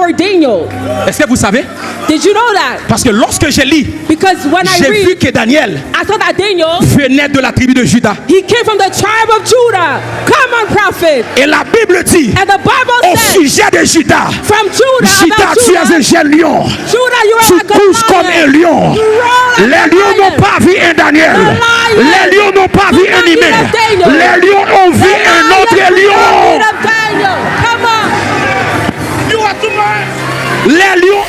for Daniel. Est-ce que vous savez? Did you know that? Parce que lorsque je lis, Because when I j'ai vu read, que Daniel I thought that Daniel, venait de la tribu de Juda. he came from the tribe of Judah. Come on, prophet. Et la Bible dit, And the Bible au says, sujet de Juda, from Judah, Juda, about tu es un Judah, jeune lion. Judah, you are Tu like a pousses comme un lion. lion. You roar Les like a lions n'ont lion. pas vu un Daniel. lion. Les lions n'ont pas vu Do un not eat humain. of Daniel. Les lions ont vu The un lion autre did not lion. eat of Daniel. Come on. Les lions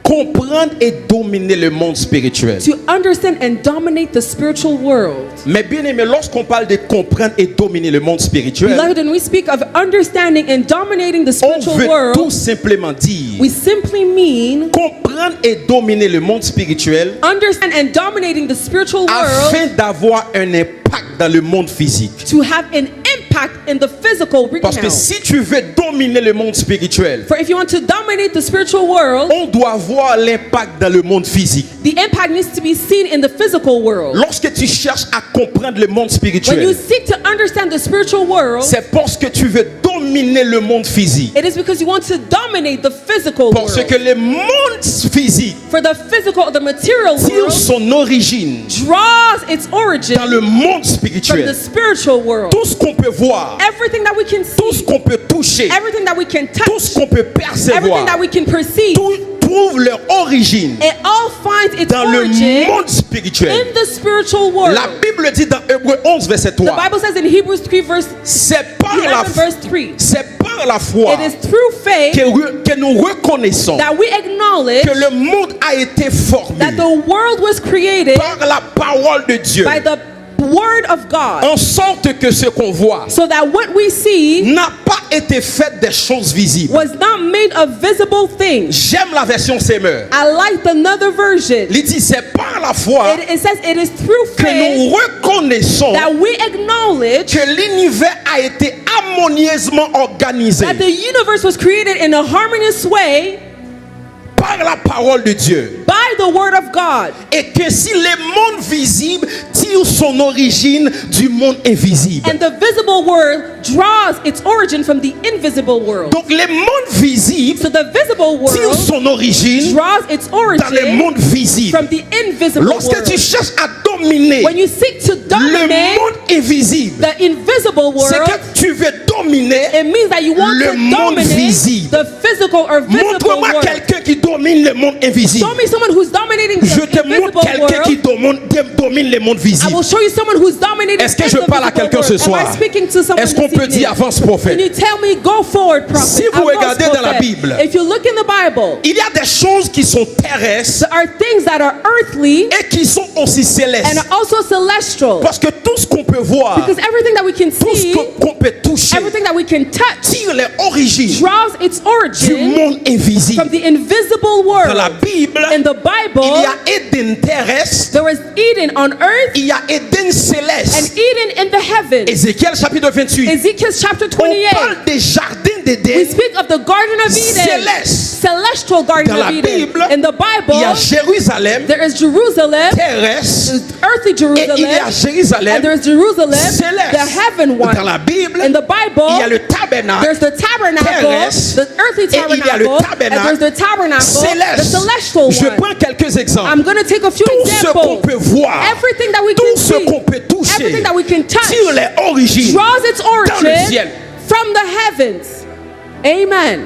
comprendre et dominer le monde spirituel. To understand and dominate the spiritual world. Mais bien aimé, lorsqu'on parle de comprendre et dominer le monde spirituel, Beloved, when we speak of understanding and dominating the on spiritual veut tout world, simplement dire we simply mean comprendre et dominer le monde spirituel understand and dominating the spiritual world afin d'avoir un impact dans le monde physique. to have an impact in the physical Parce que realm. si tu veux dominer le monde spirituel, For if you want to dominate the spiritual world, on doit voir l'impact dans le monde physique. the impact needs to be seen in the physical world. Lorsque tu cherches à comprendre le monde When you spirituel, seek to understand the spiritual world, c'est parce que tu veux dominer le monde physique. it is because you want to dominate the physical Parce world. que le monde physique For the physical, the material tire world son origine draws its origin dans le monde from the spirituel. spiritual world. Tout ce qu'on peut voir, Everything that we can tout ce see, qu'on peut toucher, everything that we can tout ce touch, qu'on peut everything percevoir, that we can perceive, tout trouve leur origine it all finds its dans le origin monde spirituel. in the spiritual world. La Bible dit dans Hébreux 11 verset The 3, Bible says in Hebrews 3 verse c'est par la 11 verse 3, c'est par la foi it is through faith que nous reconnaissons that we acknowledge que le monde a été formé that the world was created par la parole de Dieu, by the word of God, en sorte que ce qu'on voit so that what we see n'a pas été fait des choses visibles. was not made of visible things. J'aime la version Semeur. I like another version. Il dit c'est par la foi It says it is through que faith nous reconnaissons that we acknowledge que l'univers a été harmonieusement organisé that the universe was created in a harmonious way par la parole de Dieu, by the word of God, et que si le monde visible tire son origine du monde invisible. and the visible world draws its origin from the invisible world. Donc le monde visible So the visible tire world son origine draws its dans le origin monde visible. from the invisible Lorsque tu world. cherches à dominer When you seek to le dominate monde invisible, the invisible c'est world, que tu veux dominer. it means that you want le to monde dominate visible. the physical or visible Montre-moi world. quelqu'un qui domine le monde invisible. Show me someone who's dominating Je the te montre invisible quelqu'un qui world. domine le monde I visible. will show you someone who's dominating Est-ce que in je the parle à visible quelqu'un ce world. soir? Am I speaking to someone Est-ce qu'on this peut dire evening? avance prophète? Can you tell me go forward, prophet? Si vous Avance, regardez dans la prophet. Bible, if you look in the Bible, Il y a des choses qui sont terrestres there are things that are earthly et qui sont aussi and célestes. are also celestial. Parce que tout ce qu'on peut voir, Because everything that we can tout ce see, qu'on peut toucher, everything that we can touch, tire les origines draws its du origin monde invisible. from the invisible Dans la world. Bible, In the il Bible, y a Éden terrestre, there is Eden on earth il y a Éden and céleste. Eden in the heavens. Ézéchiel chapitre 28. Ezekiel chapter On 28. parle des jardins We d'Éden speak of the Garden of Eden, célestes. celestial Garden Dans la of Eden. Bible, In the Il y a Bible, Jérusalem there is Jerusalem, terrestre earthly et il y a Jerusalem, and Jérusalem there is Jerusalem, céleste. the heaven one. Dans la Bible, In the il y a Bible, le tabernacle there's the tabernacle, terrestre, the earthly et il y a le tabernacle, and tabernacle there's the tabernacle, the céleste. celestial Je one. prends quelques exemples. I'm going to take a few Tout ce qu'on examples. peut voir, Everything that we tout can ce see, qu'on peut toucher, everything that we can touch, tire les origines draws its dans le origin ciel. from the heavens. Amen.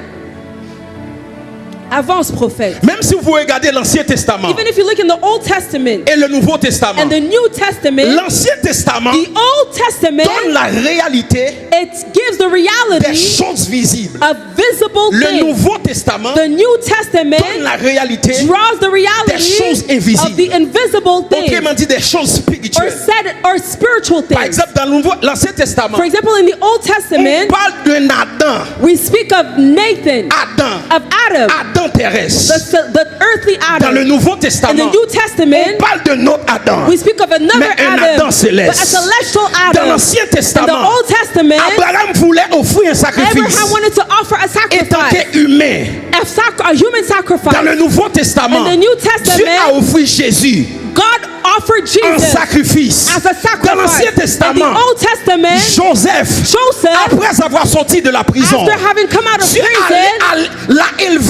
Avance, prophète. Même si vous regardez l'Ancien Testament Even if you look in the Old Testament et le Nouveau Testament, and the New Testament, l'Ancien Testament the Old Testament, donne la réalité it gives the des reality choses visibles. of visible Le things. Nouveau Testament The New Testament donne la réalité, draws the des reality choses invisibles. of the invisible things, autrement dit des choses or spirituelles. said or spiritual Par things. exemple, dans l'Ancien Testament, For example, in the Old on Testament, parle d'un Adam, we speak of Nathan, of Adam, Adam terrestre. the earthly Dans le Adam. Nouveau In the Testament, New on Testament, parle d'un autre Adam. we speak of another Mais un Adam, Adam but a céleste. celestial Dans Adam. l'Ancien In the Testament, Old Testament, Abraham voulait offrir un sacrifice Abraham wanted to offer a étant sacrifice, humain. a human sacrifice. Dans le Nouveau Testament, In the New Dieu a Testament, offert Jésus God offered en Jesus sacrifice. as a Dans l'Ancien sacrifice. In the Testament, Old Testament, Joseph, Joseph, après avoir sorti de la prison, after having come out of Dieu prison, l'a élevé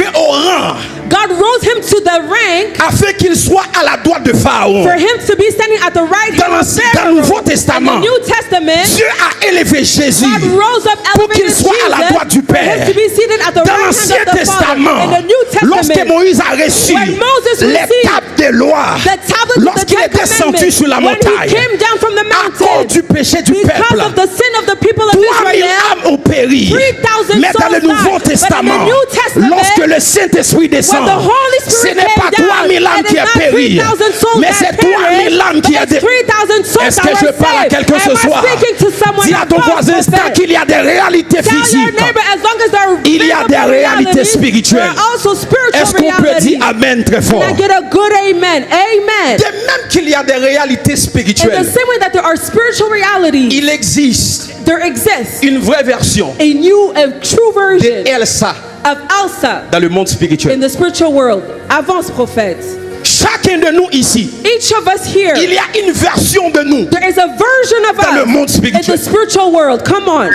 afin qu'il soit à la droite de Pharaon. for him to be standing at the right Dans hand of le Nouveau Pharaoh. In Testament, the New Testament, Dieu a élevé Jésus God rose up, pour qu'il elevated soit à la Jesus droite du for him Père. to be seated at the Dans right hand l'Ancien of the Father. Testament, In the New lorsque Testament, Moïse a reçu when Moses les received tables des lois, the tablets of the lorsqu'il Ten est descendu Commandments, sur la when he montagne, came down from the à cause mountain, du péché du because peuple, of the sin of the people of 3000 Israel, âmes ont péri. 3,000 Mais dans le souls Nouveau died. But in Testament, the New Testament, lorsque le Saint-Esprit descend, when the Holy ce Spirit n'est pas came down, 3000 âmes it qui is ont not péri, 3,000 souls mais that c'est 3000 âmes perished, qui but ont it's 3,000 souls Est-ce that que je were parle à saved. quelqu'un ce Am I soir? speaking to someone Dis à ton that voisin, was tant saved? qu'il y a des réalités Tell your physiques, neighbor, as long as there are il y a des visible réalités realities, spirituelles. there are also spiritual Est-ce qu'on peut realities. dire Amen très fort? Can I get a good amen? Amen. De même qu'il y a des réalités In the spirituelles, same way that there are spiritual realities, il existe there exists une vraie version a true version de Elsa of Elsa dans le monde in spirituel. the spiritual world. Avance, prophète. Chacun de nous ici, Each of us here, il y a une version de nous. there is a version of Dans le monde us in spirituel. the spiritual world. Come on.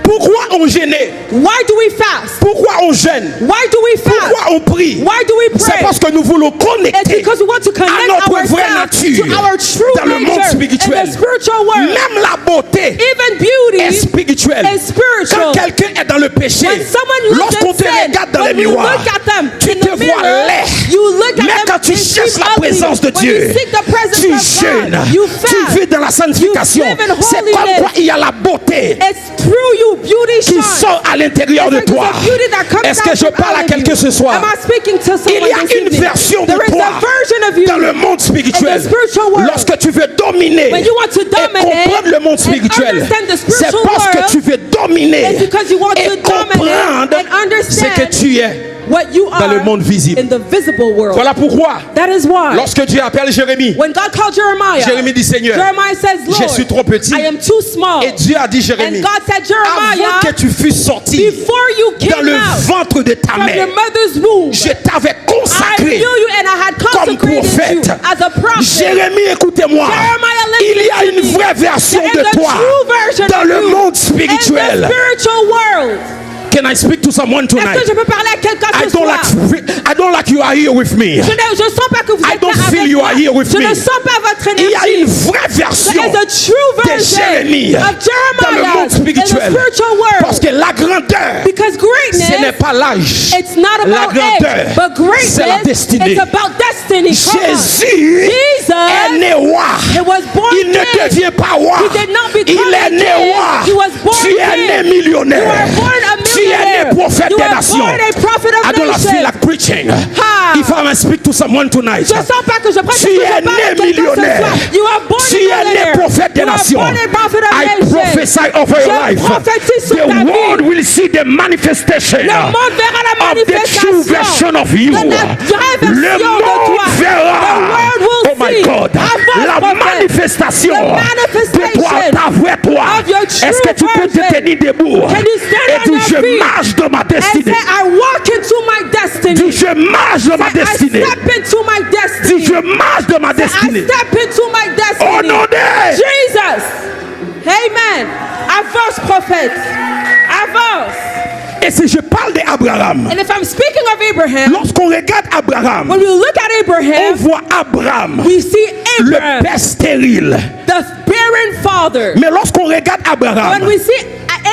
Pourquoi on gênait? Why do we fast? Pourquoi on gêne? Why do we fast? Pourquoi on prie? Why do we C'est pray? parce que nous voulons It's connecter because we want to à connect notre vraie ourselves nature to our true dans le monde nature in spirituel. the spiritual world. Même la beauté Even est beauty spirituelle. is spiritual. Quand quelqu'un est dans le péché, When someone looks lorsqu'on at te sin, regarde dans when les you miroirs, look at them tu in te the vois mirror, laid. you look at Mais them, quand tu they cherches seem la ugly. présence de When Dieu, you seek the presence tu of jeûnes, God, you tu fast, vis dans la sanctification. you live in C'est comme holiness. quoi il y a la beauté It's through you, beauty qui shines. sort à l'intérieur It's de like toi. there's a beauty that comes Est-ce que out je from parle à out of quelqu'un you. ce soir? Am I speaking to Il someone y a this une evening? version de There is toi a version of you dans le monde spirituel. in the spiritual world. Lorsque tu veux dominer When you want to et dominate comprendre le monde and spirituel, understand the c'est spiritual parce que world, tu veux dominer it's because you want et to dominate comprendre and ce understand que tu es what you dans le are monde visible. in the visible world. Voilà pourquoi, That is why lorsque Dieu appelle Jérémie, when God called Jeremiah, Jérémie dit Seigneur, Jeremiah says, Lord, je suis trop petit. I am too small. Et Dieu a dit Jérémie, And God said, avant Jeremiah, que tu fusses sorti before you dans came le out ventre de ta from your mère, mother's womb, je t'avais I consacré knew you and I had comme consecrated you prophète. as a prophet. Jérémie, écoutez-moi, Jeremiah, il y a listen to une me. vraie version There is de a toi true version dans of le you monde in the spirituel. spiritual world. Can I speak to someone Est-ce tonight? que je peux parler à quelqu'un I ce soir? don't like you are here with me. Je ne sens pas que vous I êtes don't là feel avec you moi. are here with Je me. ne sens pas votre Il y a une énergie. vraie version There is a true de version Jérémie of dans le Jeremiah monde in the spirituel. spiritual world. Parce que la grandeur, Because ce n'est greatness, pas l'âge. it's not La about grandeur, age, but c'est la greatness, destinée. it's about destiny. Come on. Jésus est né roi. He was born Il ne king. devient pas roi. He did not become Il est a né king. roi. He was born Tu es né king. millionnaire. You are born a Tu es millionaire. né prophète You des are nations. born a prophet of I don't feel nations. like preaching. Ha. If I speak to someone tonight, Je sens pas que je prêche, tu que je es parle à né quelqu'un ce millionnaire. soir. You are born Tu a es né millionaire. prophète des You are nations. born a prophet of I nations. prophesy over your Je life. prophétise sur The ta vie. world will see the manifestation Le monde verra la of the true manifestation version of you. de la vraie Le version de monde toi. verra. The world will Oh my see. God. Avance, La prophète. manifestation The de toi, manifestation ta vraie toi. of your true Est-ce que tu peux te version. tenir debout Can you stand et on dire your je feet marche dans ma and destinée. say, I walk into my destiny. Dis je marche dans ma Say, destinée. I step into my destiny. Dis je marche dans ma I destinée. step into my Au destiny. nom de Jesus. Amen. Avance, prophète. Avance. Et si je parle d'Abraham, And if I'm speaking of Abraham, lorsqu'on regarde Abraham, when we look at on Abraham, voit Abraham, we see le Abraham, père stérile. the barren father. Mais lorsqu'on regarde When Abraham we see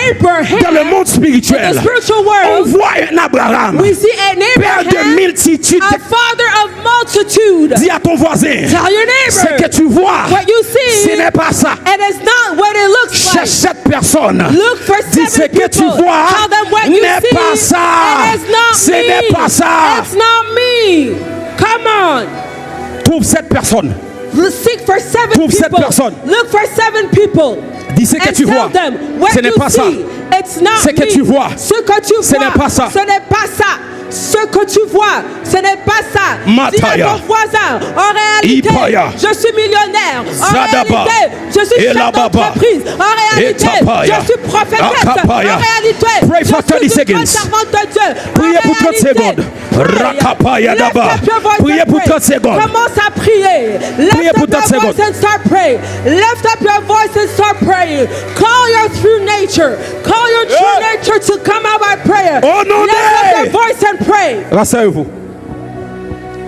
Abraham dans le monde in spirituel, the spiritual on world, voit un Abraham, we see an père de Abraham, multitude. a father of multitude. Dis à ton voisin, Tell your ce neighbor, que tu vois, what you see, ce n'est pas ça. and it's not what it looks Cherche like. cette personne. Look for Dis ce 7 que tu people. vois Tell them what you n'est see. pas ça. And it's not Ce me. n'est pas ça. It's not me. Come on. Trouve cette personne. Seek for 7 Trouve cette people. personne. Look for 7 people. Dis ce que And tu tell vois. them what Ce n'est you pas ça. see. It's not Ce que me. tu vois. Ce que tu Ce vois. n'est pas ça. Ce n'est pas ça. Ce que tu vois, ce n'est pas ça. Mataya. Dis à ton voisin, en réalité, Ipaya. je suis millionnaire. En Zadaba. réalité, je suis chef Elababa. d'entreprise. En réalité, Etapaya. je suis prophétesse. Akapaya. En réalité, Pray for je 30 suis une seconds. bonne servante de Dieu. Priez En pour 30 réalité, secondes. pray. Rakapaya Lift daba. up your voice Priez and pour pray. 30 secondes. Commence à prier. Priez Lift pour up 30 your voice secondes. and start praying. Lift up your voice and start praying. Call your true nature. Call your true Yeah. nature to come out by prayer. Au nom Lift up de- your voice and pray. Rasseyez-vous.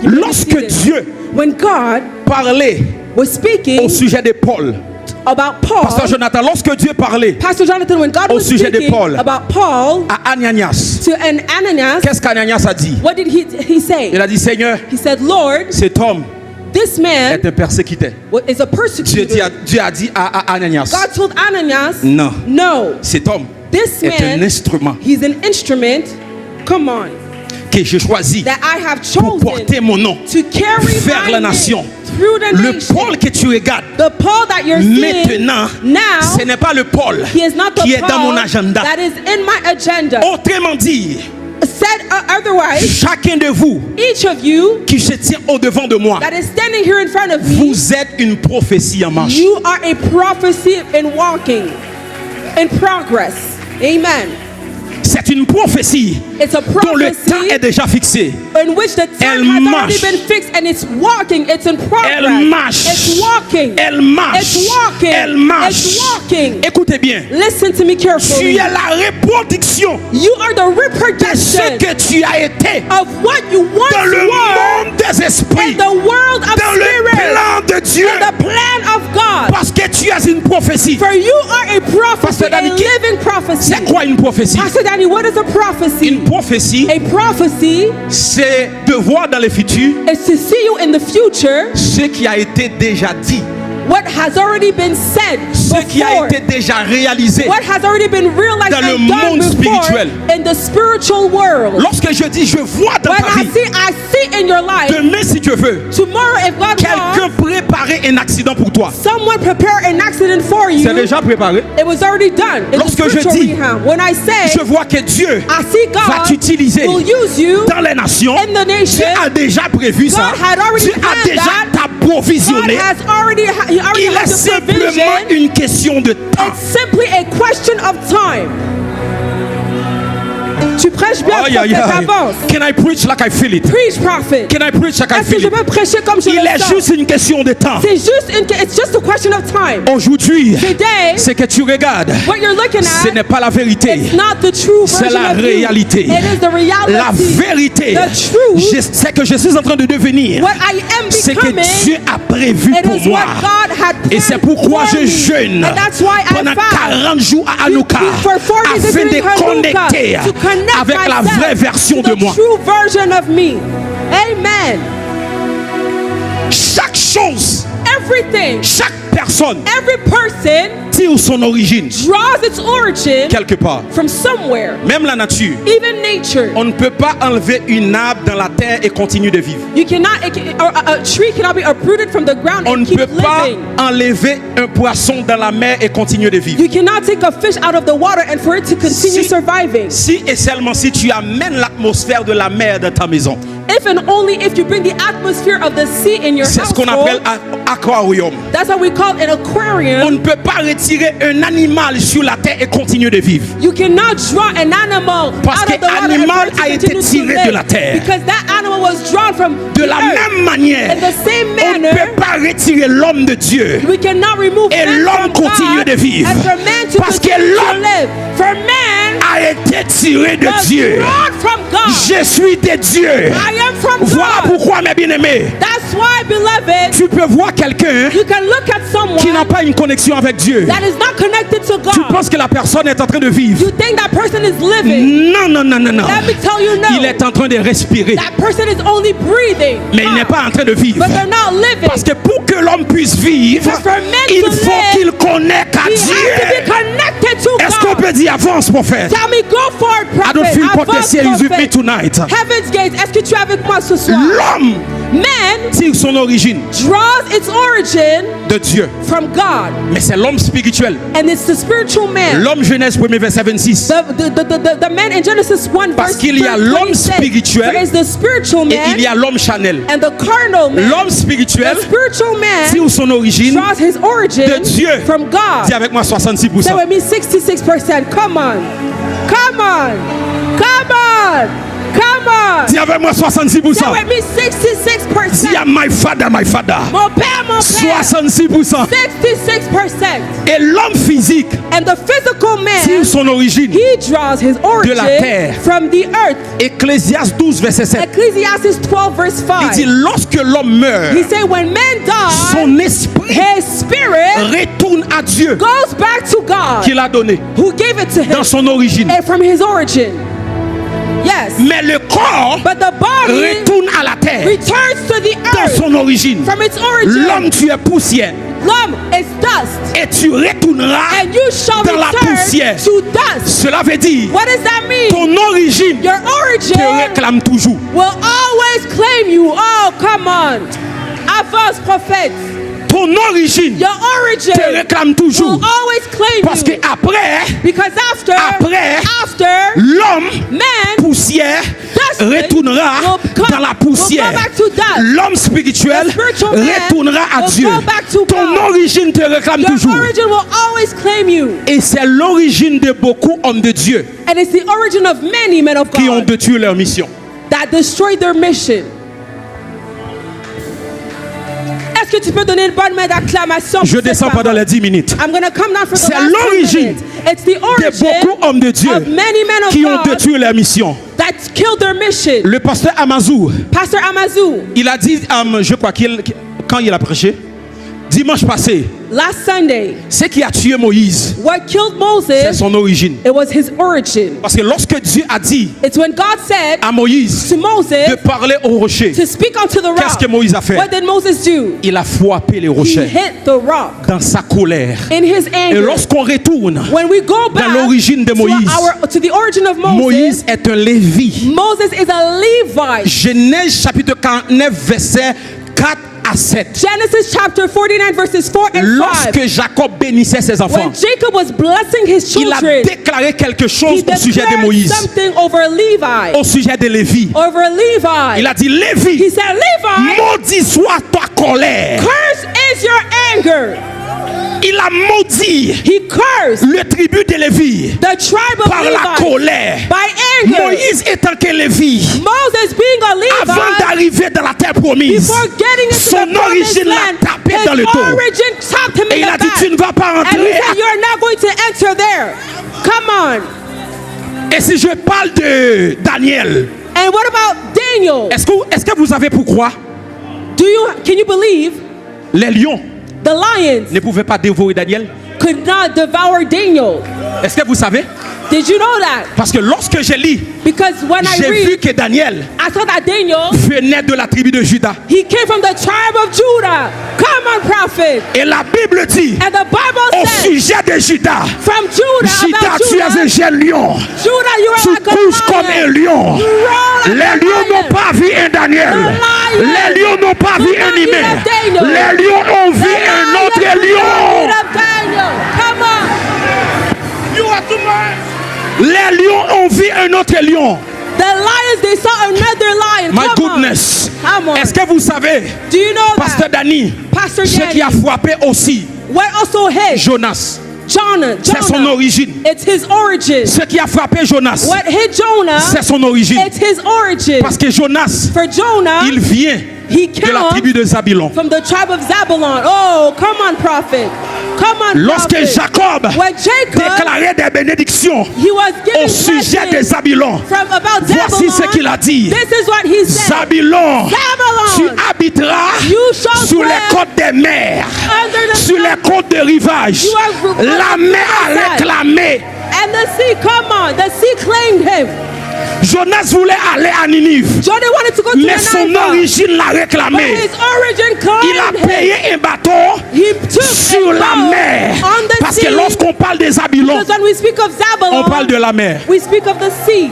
You may be Lorsque seated. Dieu When God parlait was speaking au sujet de Paul, about Pasteur Paul, Jonathan, lorsque Dieu parlait Pastor Jonathan, when God au was sujet de speaking Paul. about Paul à Ananias, to an Ananias, qu'est-ce qu'Ananias a dit? what did he say? Il a dit, Seigneur, He said, Lord, cet homme this man est un persécuté. is a Dieu persecutor. a dit à Ananias, God told Ananias, non, no, cet homme this est un man, instrument he's an instrument, come on, que j'ai choisi that I have pour porter chosen mon nom to carry vers my la name nation. through the Le nation. Paul que tu regardes The Paul that you're seeing maintenant, now, ce n'est pas le Paul he is not the qui est dans Paul mon agenda. that is in my agenda. Autrement dit, Said otherwise, chacun de vous each of you qui se tient au devant de moi, that is standing here in front of me, vous êtes une prophétie en marche. you are a prophecy in walking, in progress. Amen. C'est une prophétie It's a dont le temps prophecy est déjà fixé. in which the Elle time has already marche. been fixed and it's walking, it's in progress. Elle marche. It's walking. Elle marche. It's walking. Elle marche. It's walking. Écoutez bien. Listen to me Tu carefully. es la reproduction You are the de ce reproduction que tu as été of what you once dans le were monde des esprits, in the world of dans le spirit, plan de Dieu. in the plan of God. Parce que tu es une prophétie. For you are a prophecy, Pastor a Danny, living prophecy. C'est quoi une prophétie? Pastor Danny, what is a prophecy? Une prophétie, A prophecy c'est de voir dans le futur is to see you in the future, ce qui a été déjà dit, what has already been said ce qui a before, été déjà réalisé. what has already been realized dans le and done monde before spirituel. in the spiritual world. Lorsque je dis je vois dans When ta vie, I see in your life, demain si tu veux, tomorrow if God quelqu'un wants, préparait un accident pour toi. someone prepare an accident for you. C'est déjà préparé. It was already done. In Lorsque the je spiritual dis, realm. When I say, Je vois que Dieu I see va God t'utiliser will use you dans les nations. in the nation. Dieu a déjà prévu ça. God had already Dieu a planned déjà that. God t'approvisionné. has already, he already Il est has the simplement provision. une question de temps. It's simply a question of time. Tu prêches bien, Aïe, aïe, prophète, aïe. avance. Can I preach like I feel it? Preach, prophet. Can I preach like I Est-ce que feel je it? peux prêcher comme je Il le est sens? juste une question de temps. C'est juste it's just a question of time. Aujourd'hui, Today, ce que tu regardes, what you're looking ce at, n'est pas la vérité. it's not the true C'est version la of you. réalité. It is the reality. La vérité, The truth, c'est que je suis en train de devenir what I am ce que becoming, Dieu a prévu it pour is moi. what God had planned Et c'est pourquoi for je me. jeûne And that's why I pendant fast 40 jours à Hanouka for 40 days afin de during Hanukkah connecter to connect avec la myself vraie version to de the moi. true version of me. Amen. Chaque chose, Everything, chaque personne every person tire son origine draws its origin quelque part. from somewhere. Même la nature. Even nature. On ne peut pas enlever une arbre dans la terre et continuer de vivre. You cannot, a tree cannot be uprooted from the ground On ne and keep peut pas living. enlever un poisson dans la mer et continuer de vivre. You cannot take a fish out of the water and for it to continue surviving. Si et seulement si tu amènes l'atmosphère de la mer dans ta maison. If and only if you bring the atmosphere of the sea in your C'est ce qu'on appelle household. un aquarium. That's what we call an On aquarium. ne peut pas retirer un animal sur la terre et continuer de vivre. You cannot draw an animal Parce out que of the water and l'animal for a it été to continue to tiré de la live. terre. Because that animal was drawn from De the la earth. même manière, In the same on ne manner, peut pas retirer l'homme de Dieu. we cannot remove Et man l'homme from continue God de vivre. and for man to Parce que continue to l'homme live. For man a été tiré de was Dieu. drawn from God. Je suis de Dieu. I am from Voilà God. pourquoi, mes bien-aimés, That's why, beloved, tu peux voir quelqu'un you can look at someone qui n'a pas une connexion avec Dieu. that is not connected to Tu God. penses que la personne est en train de vivre. You think that person is living. Non, non, non, non, non. Let me tell you no. Il est en train de respirer. That person is only breathing. Mais il n'est pas en train de vivre. But they're not living. Parce que pour que l'homme puisse vivre, Because for men il to faut live, qu'il connecte à He has to be Dieu. connected to Est-ce qu'on God. peut dire avance, prophète? Tell me, go forward, I don't prophet. feel Avance, potentiel with me prophet. tonight. Heaven's Gate, est-ce que tu es avec moi ce soir? L'homme Man tire son origine draws its origin de Dieu. from God. Mais c'est l'homme spirituel. And it's the spiritual man. L'homme Genèse 1er verset 26. The man in Genesis 1 Parce verse qu'il y a l'homme 26. spirituel There is the spiritual Et man il y a l'homme charnel. and the carnal man. L'homme spirituel The spiritual man tire son origine draws his origin de Dieu. from God. Dis avec moi 66%. Say with me 66%. Come on. Come on. Come on. Come on. God. Dis avec moi 66%. Say with me 66%. Dis à my father, my father. Mon père, mon père. 66%. 66%. Et l'homme physique And the physical tire man, son origine. he draws his origin terre. from the earth. Ecclésiaste 12, verset 7. Ecclesiastes 12 verse Il 5. dit lorsque l'homme meurt, He said when man dies, son esprit his spirit retourne à Dieu goes back to God qui l'a donné who gave it to him dans son origine. and from his origin. Yes. Mais le corps But the body retourne à la terre returns to the dans earth son origine. from its origin. L'homme, tu es poussière L'homme is dust, et tu retourneras and you shall dans la return poussière. to dust. Cela veut dire What does that mean? ton origine Your origin te réclame toujours. will always claim you. Oh, come on. Avance, prophète. Ton origine Your origin te réclame toujours. will always claim Parce que you. après, Because after l'homme man, poussière dust retournera will come- dans la poussière. will go back to dust. L'homme spirituel The spiritual man retournera à will Dieu. go back to Ton God. origine te réclame Your toujours. origin will always claim you. Et c'est l'origine de beaucoup hommes de Dieu And it's the origin of many men of qui ont God détruit leur mission. that destroyed their mission. Est-ce que tu peux donner une bonne main d'acclamation? Je pour cette descends pendant parole? les 10 minutes. I'm going to come down for the C'est last 2 l'origine minutes. It's the De origin beaucoup hommes de Dieu of many men of qui ont God détruit leur mission. that killed their mission. Le pasteur Amazou, Pastor Amazou, il a dit, je crois quand il a prêché, dimanche passé, last Sunday, ce qui a tué Moïse, what killed c'est Moses, son origine. it was his origin. Parce que lorsque Dieu a dit It's when God said à Moïse to Moses de parler au rocher, to speak unto the qu'est-ce rock. que Moïse a fait? What did Moses do? Il a frappé les He rochers hit the rock dans sa colère. in his Et anger. lorsqu'on retourne, When we go back l'origine de Moïse, to the origin of Moïse est un Lévi. Moses is a Levite. Genèse chapitre 49, verset 4 à 7. Genesis chapter 49 verses 4 and 5. Lorsque Jacob bénissait ses enfants, When Jacob was blessing his il a children, déclaré quelque chose he au sujet de declared Moïse, something over Levi. au sujet de Lévi. Over Levi. Il a dit, He Lévi, said, Levi, maudit soit ta colère. curse is your anger. Il a maudit He cursed le tribu de Lévi the tribe of par la Levi colère. by anger. Moïse étant que Lévi, Moses being a avant Levite, d'arriver dans la terre promise, before getting into son the promised origine l'a land, tapé his dans le dos. origin tapped him Et in il a the dit, back. tu ne vas pas And he entrer. said, you're not going to enter there. Come on. Et si je parle de Daniel, And what about Daniel? est-ce que vous savez pourquoi Can you believe les lions the lions ne pouvaient pas dévorer Daniel? could not devour Daniel? Est-ce que vous savez? Did you know that? Parce que lorsque j'ai lu, Because when I j'ai vu read, que Daniel I saw that Daniel, venait de la tribu de Juda. he came from the tribe of Judah. Come on, prophet. Et la Bible dit, And the Bible au says, sujet de Juda, from Judah, Juda, about tu es un Judah, jeune lion. Judah, you are Tu like a couches comme un lion. lion. You roll like Les a lions lion. n'ont pas vu un Daniel. The lion. Les lions n'ont pas The vu un lion humain. of Daniel. Les lions ont vu The un lion autre lion. of Daniel. Come on. Les lions ont vu un autre lion. The lions, they saw another lion. My Come goodness. on. Come on. Est-ce que vous savez, Do you know Pasteur that? Danny, Pastor ce qui a Danny, frappé aussi what also hit Jonas, Jonah? c'est son origine. It's his origin. Ce qui a frappé Jonas, What hit Jonah? c'est son origine. It's his origin. Parce que Jonas, For Jonah, il vient he de la came tribu de Zabulon. from the tribe of Zabulon. Oh, come on, prophet. Come on, Lorsque prophet. Jacob When Jacob, déclarait des bénédictions he was giving au sujet de blessings Zabulon, from about voici ce Zabulon. qu'il a dit. This is what he said. Zabulon, tu Zabulon, habiteras you shall sur les dwell côtes des mers, under the sur les côtes de rivage. You are- La mer a réclamé. and the sea, come on, the sea claimed him. Jonas voulait aller à Ninive, Jonah wanted to go to mais son Nineveh, origine l'a but réclamé. his origin Il a claimed him. payé un bateau He took sur a la boat mer. on the Parce sea. que lorsqu'on parle des Zabulon, Because when we speak of Zabulon, on parle de la mer. we speak of the sea.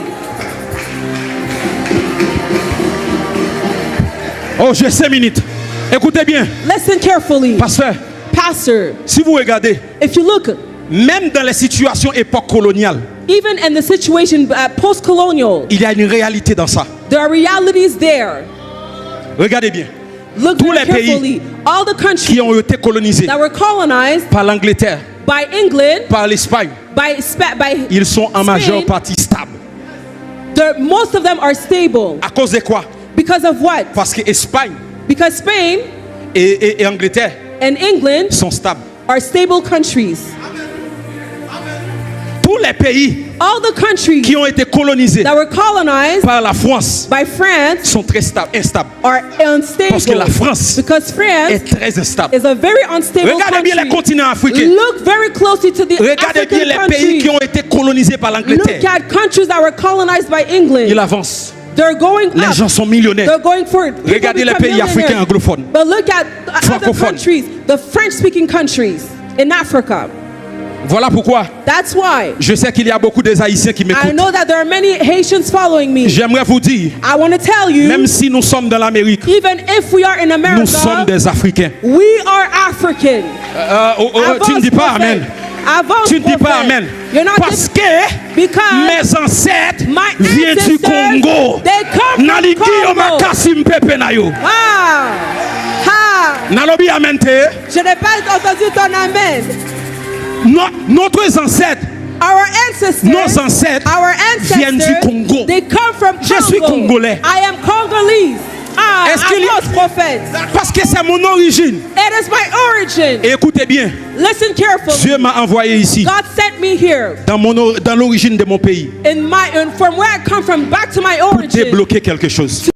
Oh, j'ai 5 minutes. Écoutez bien, Listen carefully. pasteur, Pastor, si vous regardez, if you look, même dans les situations époque coloniale, even in the situation post-colonial, il y a une réalité dans ça. there are realities there. Regardez bien. Look Tous very les pays carefully. All the Qui countries ont été colonisés that were colonized par l'Angleterre, by England, par l'Espagne, by ils sont en Spain, majeure partie stables. Most of them are stable. À cause de quoi? Because of what? Parce que Espagne Because Spain et Angleterre and England sont stables. are stable countries. Tous les pays All the countries qui ont été colonisés that were colonized par la France by France sont très instables. are unstable. Parce que la France Because France est très instable. is a very unstable Regardez bien les country. continents africains. Look very closely to the Regardez bien African les pays countries. qui ont été colonisés par Look l'Angleterre. at countries that were colonized by England. Ils avancent. They're going Les up. gens sont millionnaires. They're going forward. People Regardez les become pays africains millionaires. anglophones. But look at other Francophones. countries, the French-speaking countries in Africa. Voilà pourquoi That's why je sais qu'il y a beaucoup des Haïtiens qui I m'écoutent. know that there are many Haitians following me. J'aimerais vous dire, I want to tell you, même si nous sommes dans l'Amérique, even if we are in nous sommes America, des Africains. we are African. Tu ne dis pas amen. Avance, Tu ne dis pas prophet. amen. You're not Parce que because mes ancêtres my viennent du ancestors, Congo. they come Nali from Guillaume Congo. Kassim Pepe na yo. Wow. Ha. Nalobi amen te. Je n'ai pas entendu ton amen. Notre ancêtre, Our ancestors, nos ancêtres our viennent du ancestors, Congo. they come from Congo. Je suis congolais. I am Congolese. Ah, Est-ce qu'il y a- I was prophet. Parce que c'est mon origine. It is my origin. Et écoutez bien, Listen carefully. Dieu m'a envoyé ici, God sent me here dans l'origine de mon pays, from where I come from back to my pour origin débloquer quelque chose.